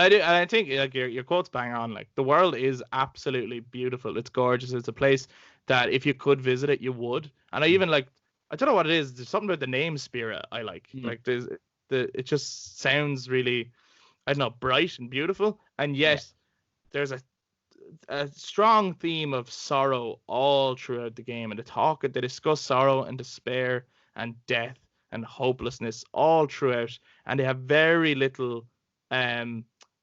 I do, and I think like your quote's bang on. Like the world is absolutely beautiful. It's gorgeous. It's a place that if you could visit it, you would. And I even like, I don't know what it is. There's something about the name Spirit I like. Like it just sounds really, I don't know, bright and beautiful. And yet there's a strong theme of sorrow all throughout the game, and they discuss sorrow and despair and death and hopelessness all throughout, and they have very little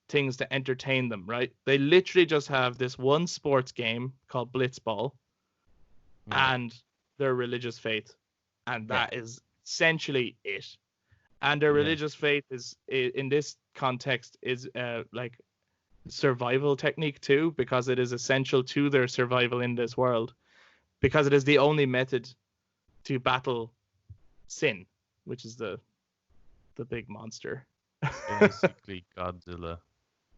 things to entertain them, right? They literally just have this one sports game called Blitzball and their religious faith, and that is essentially it. And their religious faith is in this context is like survival technique too, because it is essential to their survival in this world, because it is the only method to battle sin, which is the big monster. Basically Godzilla.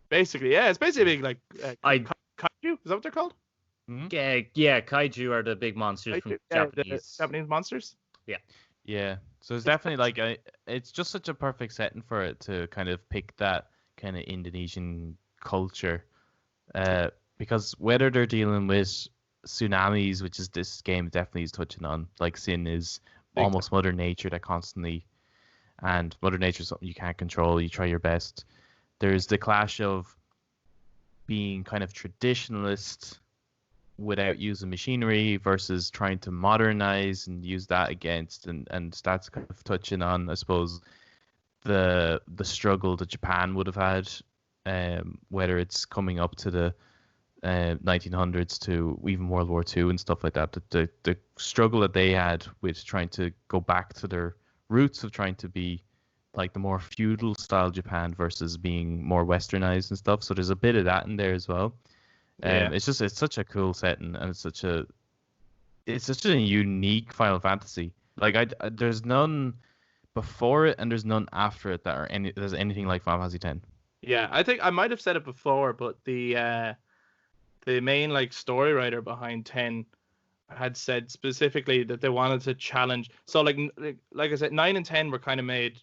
Basically, yeah, it's basically like kaiju. Is that what they're called? Yeah, kaiju are the big monsters from Japanese. The Japanese monsters. Yeah. So it's definitely like it's just such a perfect setting for it to kind of pick that kind of Indonesian culture, because whether they're dealing with tsunamis, which is this game definitely is touching on, like sin is almost Mother Nature that constantly, and Mother Nature is something you can't control. You try your best. There's the clash of being kind of traditionalist without using machinery versus trying to modernize and use that against, and that's kind of touching on, I suppose, the struggle that Japan would have had, whether it's coming up to the 1900s to even World War II and stuff like that. The struggle that they had with trying to go back to their roots of trying to be like the more feudal style Japan versus being more westernized and stuff. So there's a bit of that in there as well. It's such a cool setting, and it's such a unique Final Fantasy. Like there's none before it and there's none after it that there's anything like Final Fantasy X. Yeah, I think I might have said it before, but the main like story writer behind 10 had said specifically that they wanted to challenge. So like I said, 9 and 10 were kind of made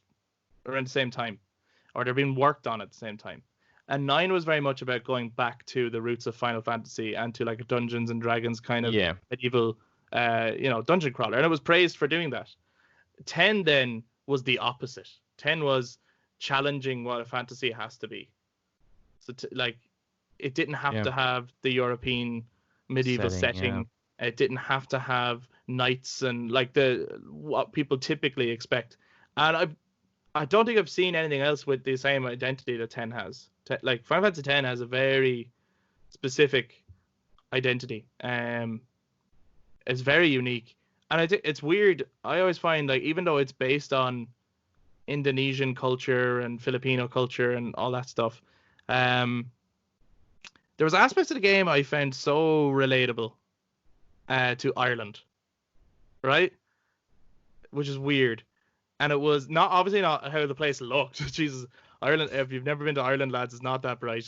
around the same time, or they're being worked on at the same time. And 9 was very much about going back to the roots of Final Fantasy and to like a Dungeons and Dragons kind of medieval, dungeon crawler, and it was praised for doing that. 10 then was the opposite. 10 was challenging what a fantasy has to be. So it didn't have to have the European medieval setting. It didn't have to have knights and like what people typically expect. And I don't think I've seen anything else with the same identity that 10 has. Like Final Fantasy 10 has a very specific identity. It's very unique, and I think it's weird. I always find like even though it's based on Indonesian culture and Filipino culture and all that stuff, there was aspects of the game I found so relatable to Ireland, right? Which is weird. And it was obviously not how the place looked. Jesus, Ireland, if you've never been to Ireland, lads, it's not that bright.